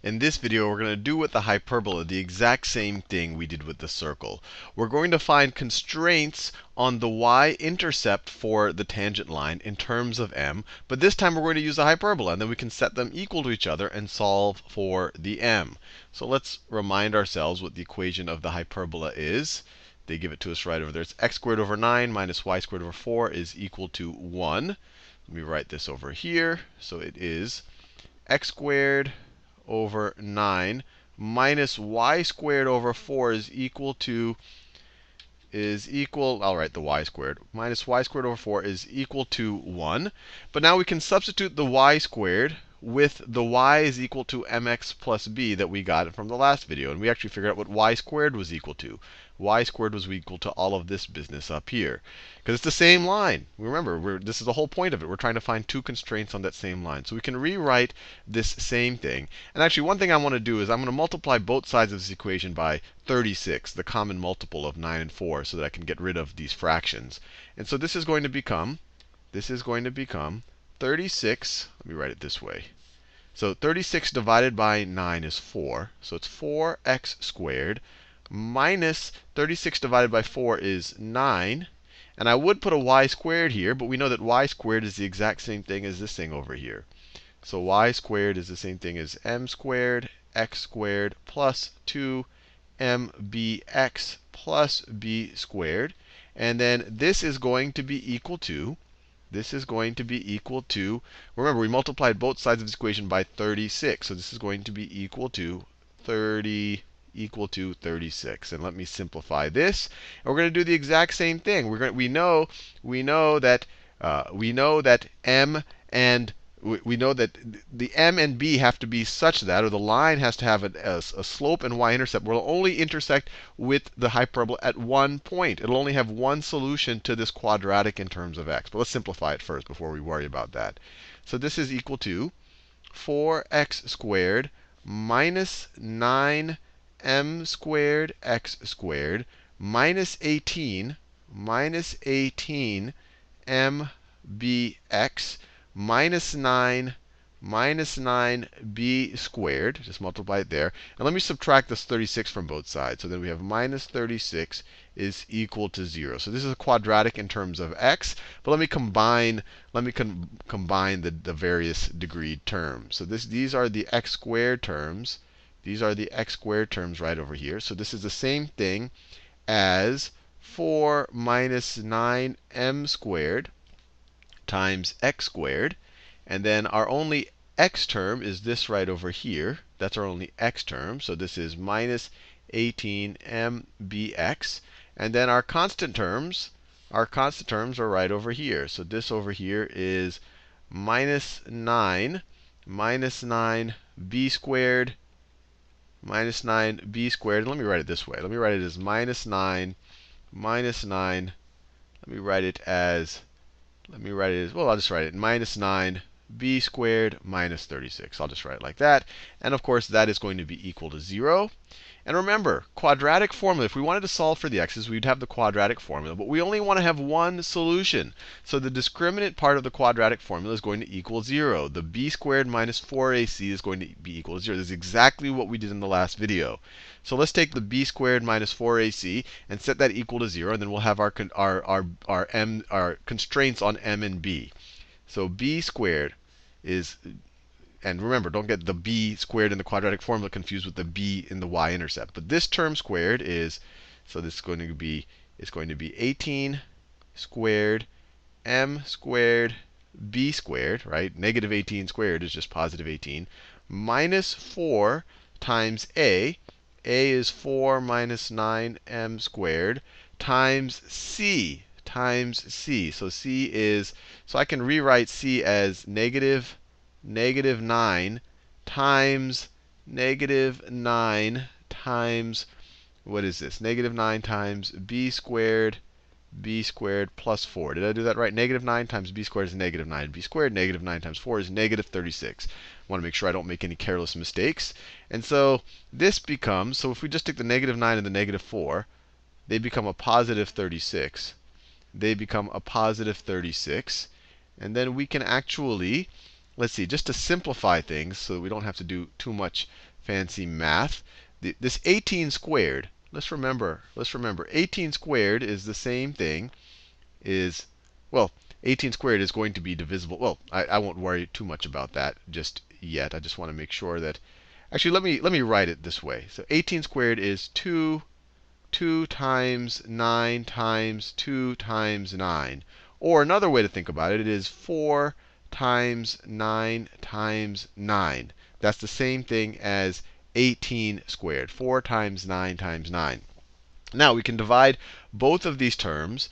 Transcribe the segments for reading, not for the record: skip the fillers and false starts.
In this video, we're going to do with the hyperbola the exact same thing we did with the circle. We're going to find constraints on the y-intercept for the tangent line in terms of m. But this time, we're going to use a hyperbola. And then we can set them equal to each other and solve for the m. So let's remind ourselves what the equation of the hyperbola is. They give it to us right over there. It's x squared over 9 minus y squared over 4 is equal to 1. Let me write this over here. So it is x squared over 9 minus y squared over 4 is equal to, I'll write the y squared, minus y squared over 4 is equal to 1. But now we can substitute the y squared with the y is equal to mx plus b that we got from the last video. And we actually figured out what y squared was equal to. Y squared was equal to all of this business up here. Because it's the same line. Remember, this is the whole point of it. We're trying to find two constraints on that same line. So we can rewrite this same thing. And actually, one thing I want to do is I'm going to multiply both sides of this equation by 36, the common multiple of 9 and 4, so that I can get rid of these fractions. And so this is going to become 36. Let me write it this way. So 36 divided by 9 is 4. So it's 4x squared minus 36 divided by 4 is 9. And I would put a y squared here, but we know that y squared is the exact same thing as this thing over here. So y squared is the same thing as m squared x squared plus 2mbx plus b squared. And then this is going to be equal to, remember, we multiplied both sides of this equation by 36. So this is going to be equal to 36. And let me simplify this. And we're going to do the exact same thing. We know that the m and b have to be such that, or the line has to have a slope and y-intercept where it'll only intersect with the hyperbola at one point. It'll only have one solution to this quadratic in terms of x. But let's simplify it first before we worry about that. So this is equal to 4x squared minus 9m squared x squared minus 18 mbx minus 9b squared. Just multiply it there. And let me subtract this 36 from both sides. So then we have minus 36 is equal to 0. So this is a quadratic in terms of x. But let me combine the various degree terms. So these are the x squared terms. These are the x squared terms right over here. So this is the same thing as 4 minus 9m squared times x squared. And then our only x term is this right over here. That's our only x term. So this is minus 18mbx. And then our constant terms are right over here. So this over here is minus 9b squared minus 9b squared. Let me write it this way. Let me write it as minus 9. Let me write it as, well, I'll just write it minus 9b squared minus 36. I'll just write it like that. And of course, that is going to be equal to 0. And remember, quadratic formula, if we wanted to solve for the x's, we'd have the quadratic formula. But we only want to have one solution. So the discriminant part of the quadratic formula is going to equal 0. The b squared minus 4ac is going to be equal to 0. This is exactly what we did in the last video. So let's take the b squared minus 4ac and set that equal to 0. And then we'll have our constraints on m and b. So b squared is, and remember, don't get the b squared in the quadratic formula confused with the b in the y-intercept. But this term squared is, so this is going to be, 18 squared m squared b squared, right? Negative 18 squared is just positive 18, minus 4 times a. A is 4 minus 9m squared times c. So c is, so I can rewrite c as negative 9 times what is this? Negative 9 times b squared plus 4. Did I do that right? Negative 9 times b squared is negative 9b squared. Negative 9 times 4 is negative 36. I want to make sure I don't make any careless mistakes. And so this becomes, so if we just take the negative 9 and the negative 4, they become a positive 36. And then we can actually let's see, just to simplify things so that we don't have to do too much fancy math, this 18 squared, let's remember, 18 squared is the same thing, well, 18 squared is going to be divisible. Well, I won't worry too much about that just yet. I just want to make sure that, actually, let me write it this way. So 18 squared is 2 times 9 times 2 times 9. Or another way to think about it, it is 4 times 9 times 9. That's the same thing as 18 squared. 4 times 9 times 9. Now we can divide both of these terms.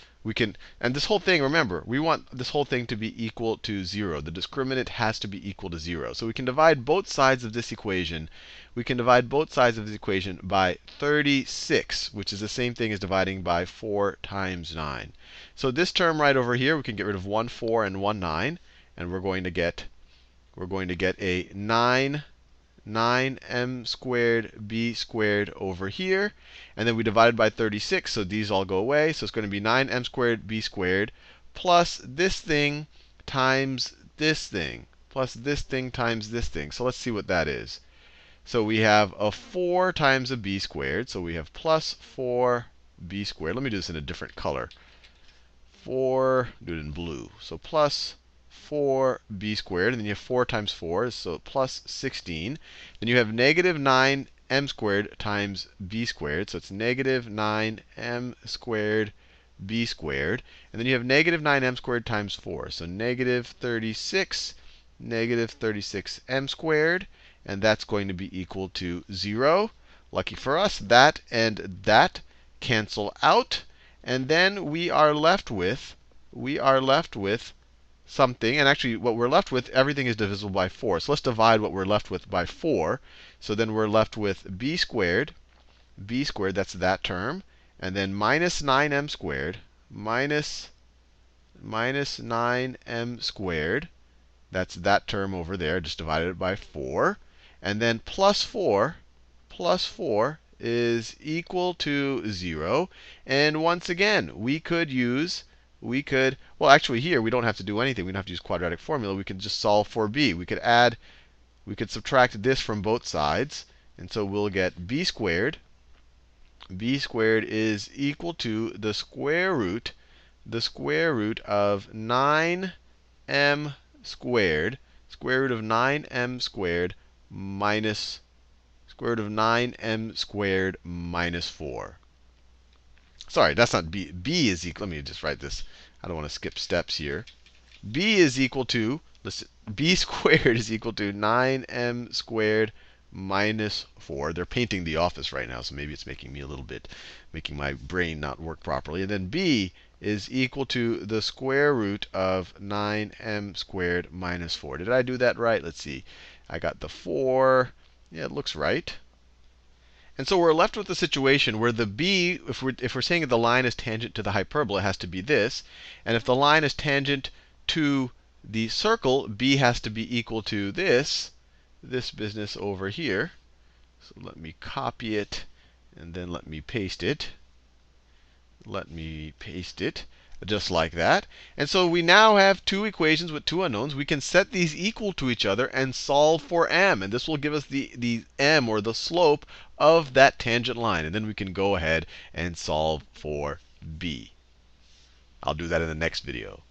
And this whole thing, remember, we want this whole thing to be equal to 0. The discriminant has to be equal to 0. So we can divide both sides of this equation. We can divide both sides of this equation by 36, which is the same thing as dividing by 4 times 9. So this term right over here, we can get rid of 1, 4, and 1, 9. And we're going to get a 9m squared b squared over here. And then we divided by 36, so these all go away. So it's going to be 9m squared b squared plus this thing times this thing, plus this thing times this thing. So let's see what that is. So we have a 4 times a b squared. So we have plus 4b squared. Let me do this in a different color. Do it in blue. So plus 4b squared. And then you have 4 times 4, so plus 16. Then you have negative 9m squared times b squared. So it's negative 9m squared b squared. And then you have negative 9m squared times 4. So negative 36m squared. And that's going to be equal to 0. Lucky for us, that and that cancel out. And then we are left with something. And actually, what we're left with, everything is divisible by 4. So let's divide what we're left with by 4. So then we're left with b squared. B squared, that's that term. And then minus 9m squared, minus 9m squared. That's that term over there. Just divided it by 4. And then plus 4 is equal to 0. And once again, well, actually here, we don't have to do anything. We don't have to use quadratic formula. We can just solve for b. We could subtract this from both sides. And so we'll get b squared. B squared is equal to the square root of 9m squared, square root of 9m squared minus square root of 9m squared minus 4. Sorry, that's not b. B is equal, let me just write this. I don't want to skip steps here. B is equal to, b squared is equal to 9m squared minus 4. They're painting the office right now, so maybe it's making my brain not work properly. And then b is equal to the square root of 9m squared minus 4. Did I do that right? Let's see. I got the 4. Yeah, it looks right. And so we're left with a situation where the b, if we're saying the line is tangent to the hyperbola, it has to be this. And if the line is tangent to the circle, b has to be equal to this business over here. So let me copy it, and then let me paste it. Just like that. And so we now have two equations with two unknowns. We can set these equal to each other and solve for m. And this will give us the m, or the slope, of that tangent line. And then we can go ahead and solve for b. I'll do that in the next video.